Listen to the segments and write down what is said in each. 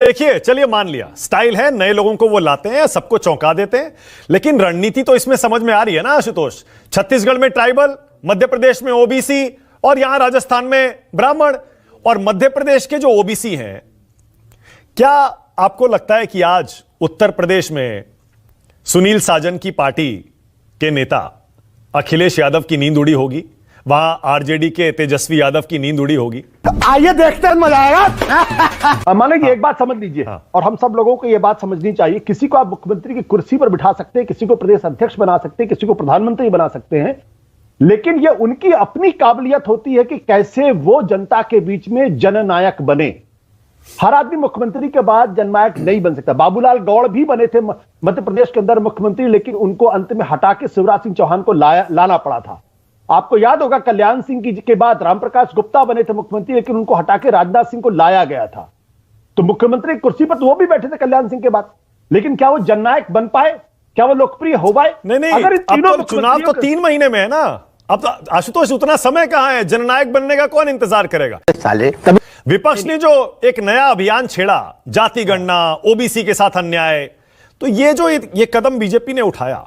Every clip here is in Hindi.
देखिए, चलिए मान लिया स्टाइल है, नए लोगों को वो लाते हैं, सबको चौंका देते हैं, लेकिन रणनीति तो इसमें समझ में आ रही है ना आशुतोष। छत्तीसगढ़ में ट्राइबल, मध्य प्रदेश में ओबीसी और यहां राजस्थान में ब्राह्मण। और मध्य प्रदेश के जो ओबीसी हैं, क्या आपको लगता है कि आज उत्तर प्रदेश में सुनील साजन की पार्टी के नेता अखिलेश यादव की नींद उड़ी होगी? वहां आरजेडी के तेजस्वी यादव की नींद उड़ी होगी? आइए देखते हैं, मजा आएगा। मानेंगे, एक बात समझ लीजिए, और हम सब लोगों को यह बात समझनी चाहिए, किसी को आप मुख्यमंत्री की कुर्सी पर बिठा सकते हैं, किसी को प्रदेश अध्यक्ष बना सकते हैं, किसी को प्रधानमंत्री बना सकते हैं, लेकिन यह उनकी अपनी काबिलियत होती है कि कैसे वो जनता के बीच में जननायक बने। हर आदमी मुख्यमंत्री के बाद जननायक नहीं बन सकता। बाबूलाल गौड़ भी बने थे मध्य प्रदेश के अंदर मुख्यमंत्री, लेकिन उनको अंत में हटा के शिवराज सिंह चौहान को लाना पड़ा था। आपको याद होगा, कल्याण सिंह के बाद रामप्रकाश गुप्ता बने थे मुख्यमंत्री, लेकिन उनको हटा के राजनाथ सिंह को लाया गया था। तो मुख्यमंत्री की कुर्सी पर तो वो भी बैठे थे कल्याण सिंह के बाद, लेकिन क्या वो जननायक बन पाए? क्या वो लोकप्रिय हो पाए? नहीं, अगर इन तीनों चुनाव तो 3 महीने में है ना। अब तो आशुतोष उतना समय कहां है? जननायक बनने का कौन इंतजार करेगा साले? विपक्ष ने जो एक नया अभियान छेड़ा, जाति गणना, ओबीसी के साथ अन्याय, तो ये कदम बीजेपी ने उठाया,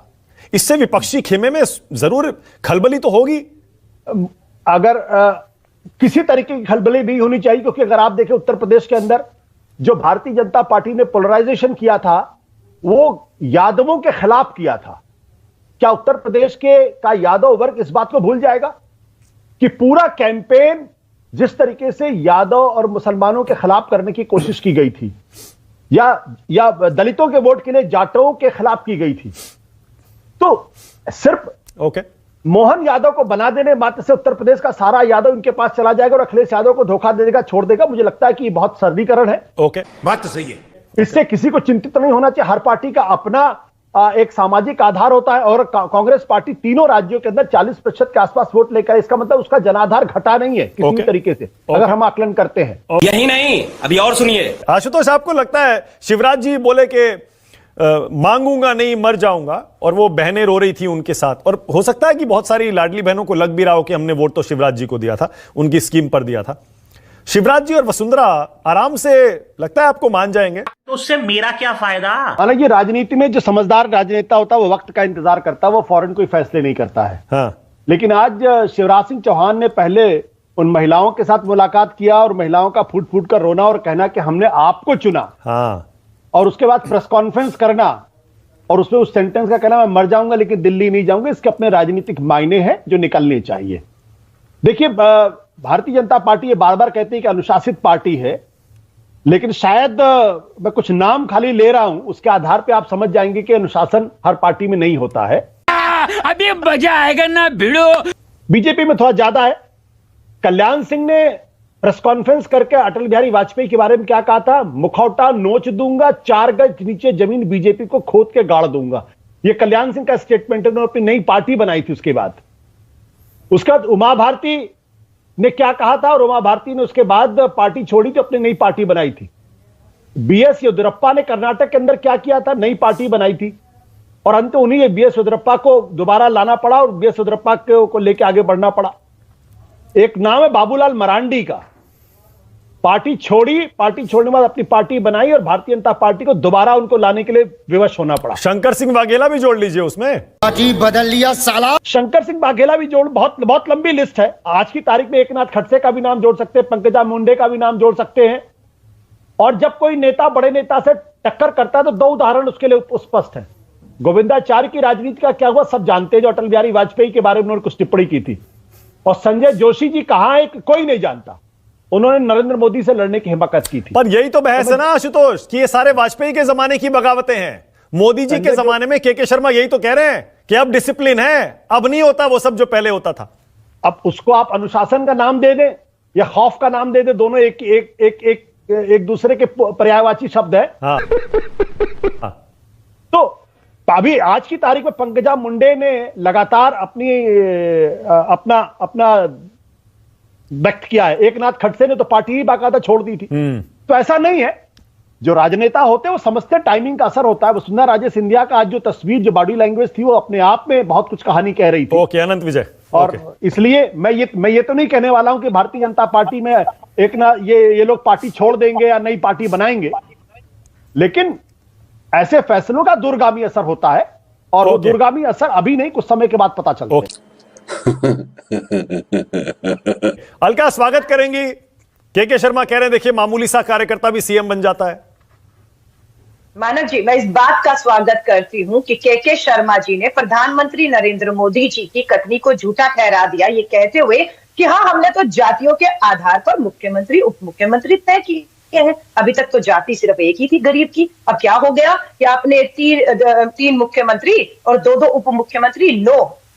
इससे विपक्षी खेमे में जरूर खलबली तो होगी। अगर किसी तरीके की खलबली नहीं होनी चाहिए, क्योंकि अगर आप देखें उत्तर प्रदेश के अंदर जो भारतीय जनता पार्टी ने पोलराइजेशन किया था, वो यादवों के खिलाफ किया था। क्या उत्तर प्रदेश का यादव वर्ग इस बात को भूल जाएगा कि पूरा कैंपेन जिस तरीके से यादव और मुसलमानों के खिलाफ करने की कोशिश की गई थी, या दलितों के वोट के लिए जाटों के खिलाफ की गई थी, तो सिर्फ मोहन यादव को बना देने मात्र से उत्तर प्रदेश का सारा यादव इनके पास चला जाएगा और अखिलेश यादव को धोखा दे देगा, छोड़ देगा? मुझे लगता है कि बहुत सरलीकरण है। बात तो सही है। इससे किसी को चिंतित नहीं होना चाहिए। हर पार्टी का अपना एक सामाजिक आधार होता है, और कांग्रेस पार्टी तीनों राज्यों के अंदर 40% के आसपास वोट लेकर, इसका मतलब उसका जनाधार घटा नहीं है किसी भी तरीके से, अगर हम आकलन करते हैं। यही नहीं, अभी और सुनिए आशुतोष, आपको लगता है शिवराज जी बोले कि मांगूंगा नहीं मर जाऊंगा, और वो बहनें रो रही थी उनके साथ, और हो सकता है कि बहुत सारी लाडली बहनों को लग भी रहा हो कि हमने वोट तो शिवराज जी को दिया था, उनकी स्कीम पर दिया था। शिवराज जी और वसुंधरा आराम से लगता है आपको मान जाएंगे? तो उससे मेरा क्या फायदा? हालांकि राजनीति में जो समझदार राजनेता होता है वो वक्त का इंतजार करता है, वो फौरन कोई फैसले नहीं करता है। हाँ। लेकिन आज शिवराज सिंह चौहान ने पहले उन महिलाओं के साथ मुलाकात किया और महिलाओं का फूट फूट कर रोना और कहना कि हमने आपको चुना। हाँ। और उसके बाद प्रेस कॉन्फ्रेंस करना और उसमें उस सेंटेंस का कहना, मैं मर जाऊंगा लेकिन दिल्ली नहीं जाऊंगा। इसके अपने राजनीतिक मायने हैं जो निकलने चाहिए। देखिए, भारतीय जनता पार्टी ये बार बार कहती है कि अनुशासित पार्टी है, लेकिन शायद मैं कुछ नाम खाली ले रहा हूं, उसके आधार पे आप समझ जाएंगे कि अनुशासन हर पार्टी में नहीं होता है। अभी मजा आएगा ना भिड़ो। बीजेपी में थोड़ा ज्यादा है। कल्याण सिंह ने प्रेस कॉन्फ्रेंस करके अटल बिहारी वाजपेयी के बारे में क्या कहा था? मुखौटा नोच दूंगा, 4 गज नीचे जमीन बीजेपी को खोद के गाड़ दूंगा। यह कल्याण सिंह का स्टेटमेंट है। उन्होंने अपनी नई पार्टी बनाई थी। उसके बाद उमा भारती ने क्या कहा था, और उमा भारती ने उसके बाद पार्टी छोड़ी तो अपनी नई पार्टी बनाई थी। बीएस येदियुरप्पा ने कर्नाटक के अंदर क्या किया था? नई पार्टी बनाई थी, और अंत उन्हीं बीएस येदियुरप्पा को दोबारा लाना पड़ा और बीएस येदियुरप्पा को लेकर आगे बढ़ना पड़ा। एक नाम है बाबूलाल मरांडी का। पार्टी छोड़ी, पार्टी छोड़ने के बाद अपनी पार्टी बनाई और भारतीय जनता पार्टी को दोबारा उनको लाने के लिए विवश होना पड़ा। शंकर सिंह वाघेला भी जोड़ लीजिए उसमें। पार्टी बदल लिया साला। शंकर सिंह वाघेला भी जोड़, बहुत लंबी लिस्ट है। आज की तारीख में एकनाथ खड़से का भी नाम जोड़ सकते हैं, पंकजा मुंडे का भी नाम जोड़ सकते हैं। और जब कोई नेता बड़े नेता से टक्कर करता है तो 2 उदाहरण उसके लिए स्पष्ट है। गोविंदाचार्य की राजनीति का क्या हुआ सब जानते हैं, जो अटल बिहारी वाजपेयी के बारे में उन्होंने कुछ टिप्पणी की थी। और संजय जोशी जी कहां है कोई नहीं जानता। उन्होंने नरेंद्र मोदी से लड़ने की हिम्मत की थी। पर यही तो बहस है ना आशुतोष, कि ये सारे वाजपेयी के जमाने की बगावतें हैं। मोदी जी के जमाने में के शर्मा यही तो कह रहे हैं कि अब डिसिप्लिन है, अब नहीं होता वो सब जो पहले होता था। अब उसको आप अनुशासन का नाम दे दें या खौफ का नाम दे दें, दोनों एक दूसरे के पर्यायवाची शब्द है। हाँ। तो अभी आज की तारीख में पंकजा मुंडे ने लगातार अपना व्यक्त किया है। एकनाथ खड़से ने तो पार्टी ही बाकायदा छोड़ दी थी। तो ऐसा नहीं है। जो राजनेता होते हैं वो समझते हैं टाइमिंग का असर होता है। वसुंधरा राजे सिंधिया का आज जो तस्वीर, जो बॉडी लैंग्वेज थी, वो अपने आप में बहुत कुछ कहानी कह रही थी। ओके, अनंत विजय। और इसलिए मैं ये तो नहीं कहने वाला हूं कि भारतीय जनता पार्टी में ये लोग पार्टी छोड़ देंगे या नई पार्टी बनाएंगे। लेकिन ऐसे फैसलों का दूरगामी असर होता है, और वो दूरगामी असर अभी नहीं, कुछ समय के बाद पता चलता है। अलका, स्वागत करेंगी। के शर्मा कह रहे हैं देखिए मामूली सा कार्यकर्ता भी सीएम बन जाता है। मानव जी, मैं इस बात का स्वागत करती हूं कि के शर्मा जी ने प्रधानमंत्री नरेंद्र मोदी जी की कथनी को झूठा ठहरा दिया, ये कहते हुए कि हाँ, हमने तो जातियों के आधार पर मुख्यमंत्री उप मुख्यमंत्री तय किए हैं। अभी तक तो जाति सिर्फ एक ही थी, गरीब की। अब क्या हो गया कि आपने तीन मुख्यमंत्री और दो उप मुख्यमंत्री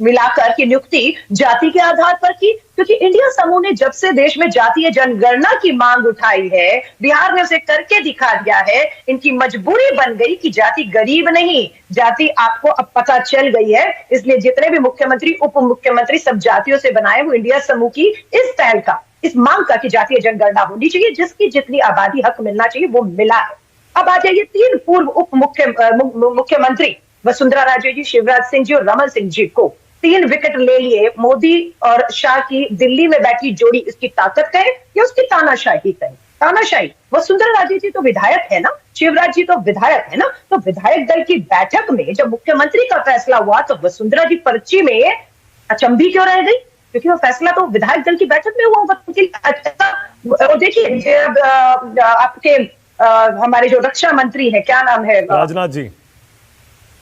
मिलाकर की नियुक्ति जाति के आधार पर की, क्योंकि इंडिया समूह ने जब से देश में जातीय जनगणना की मांग उठाई है, बिहार ने उसे करके दिखा दिया है। इनकी मजबूरी बन गई कि जाति गरीब नहीं, जाति आपको अब पता चल गई है। इसलिए जितने भी मुख्यमंत्री उप मुख्यमंत्री सब जातियों से बनाए हुए इंडिया समूह की इस पहल का, इस मांग का कि जातीय जनगणना होनी चाहिए, जिसकी जितनी आबादी हक मिलना चाहिए वो मिला है। अब आ जाइए तीन पूर्व उप मुख्यमंत्री वसुंधरा राजे जी, शिवराज सिंह जी और रमन सिंह जी को 3 विकेट ले लिए मोदी और शाह की दिल्ली में बैठी जोड़ी। इसकी ताकत कहे या उसकी तानाशाही कहे? तानाशाही। वसुंधरा राजे जी तो विधायक है ना, शिवराज जी तो विधायक है ना, तो विधायक दल की बैठक में जब मुख्यमंत्री का फैसला हुआ तो वसुंधरा जी पर्ची में अचंभी क्यों रह गई? क्योंकि वो फैसला तो विधायक दल की बैठक में हुआ। और देखिए आपके हमारे जो रक्षा मंत्री है, क्या नाम है, राजनाथ जी,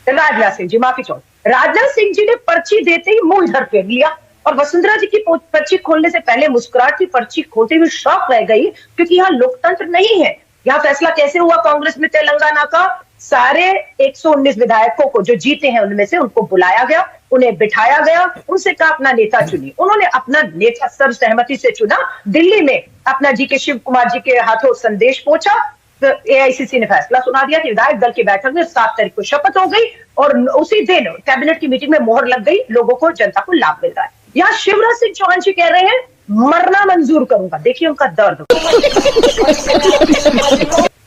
राजनाथ सिंह जी, माफी चाहूँ, राजनाथ सिंह जी ने पर्ची देते ही मुंह इधर फेर लिया, और वसुंधरा जी की पर्ची खोलने से पहले मुस्कुराहट की पर्ची खोलते हुए शॉक रह गई, क्योंकि यहाँ लोकतंत्र नहीं है। यहाँ फैसला कैसे हुआ कांग्रेस में तेलंगाना का? सारे 119 विधायकों को जो जीते हैं उनमें से उनको बुलाया गया, उन्हें बिठाया गया, उनसे कहा अपना नेता चुनिए। उन्होंने अपना नेता सर्वसहमति से चुना। दिल्ली में अपना जी के शिव कुमार जी के हाथों संदेश पहुंचा, तो एआईसीसी ने फैसला सुना दिया कि विधायक दल की बैठक में 7 तारीख को शपथ हो गई, और उसी दिन कैबिनेट की मीटिंग में मोहर लग गई। लोगों को, जनता को लाभ मिल रहा है। यहाँ शिवराज सिंह चौहान जी कह रहे हैं मरना मंजूर करूंगा। देखिए उनका दर्द,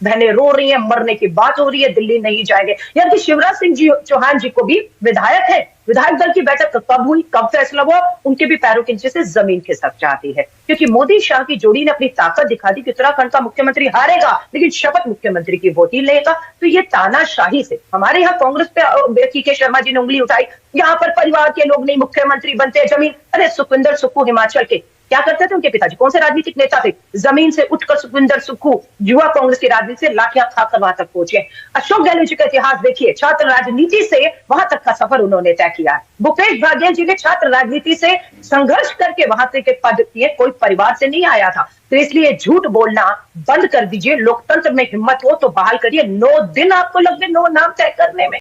बहनें रो रही हैं, मरने की बात हो रही है, दिल्ली नहीं जाएंगे। यानी कि शिवराज सिंह जी चौहान जी को भी विधायक है, विधायक दल की बैठक कब हुई, कब फैसला हुआ, उनके भी पैरों के नीचे से जमीन खिसक जाती है। क्योंकि मोदी शाह की जोड़ी ने अपनी ताकत दिखा दी कि उत्तराखंड का मुख्यमंत्री हारेगा लेकिन शपथ मुख्यमंत्री की वोट ही लेगा। तो ये तानाशाही से हमारे यहाँ कांग्रेस पे के शर्मा जी ने उंगली उठाई, यहाँ पर परिवार के लोग नहीं मुख्यमंत्री बनते, जमीन। अरे सुखविंदर सुक्खू हिमाचल के क्या करते थे? उनके पिताजी कौन से राजनीतिक नेता थे? जमीन से उठकर सुखविंदर सुक्खू युवा कांग्रेस की राजनीति से लाठियां खाकर वहां तक पहुंचे। अशोक गहलोत जी का इतिहास देखिए, छात्र राजनीति से वहां तक का सफर उन्होंने तय किया। भूपेश बघेल जी ने छात्र राजनीति से संघर्ष करके वहां तक के पद किए, कोई परिवार से नहीं आया था। तो इसलिए झूठ बोलना बंद कर दीजिए। लोकतंत्र में हिम्मत हो तो बहाल करिए। 9 दिन आपको लग गए 9 नाम तय करने में।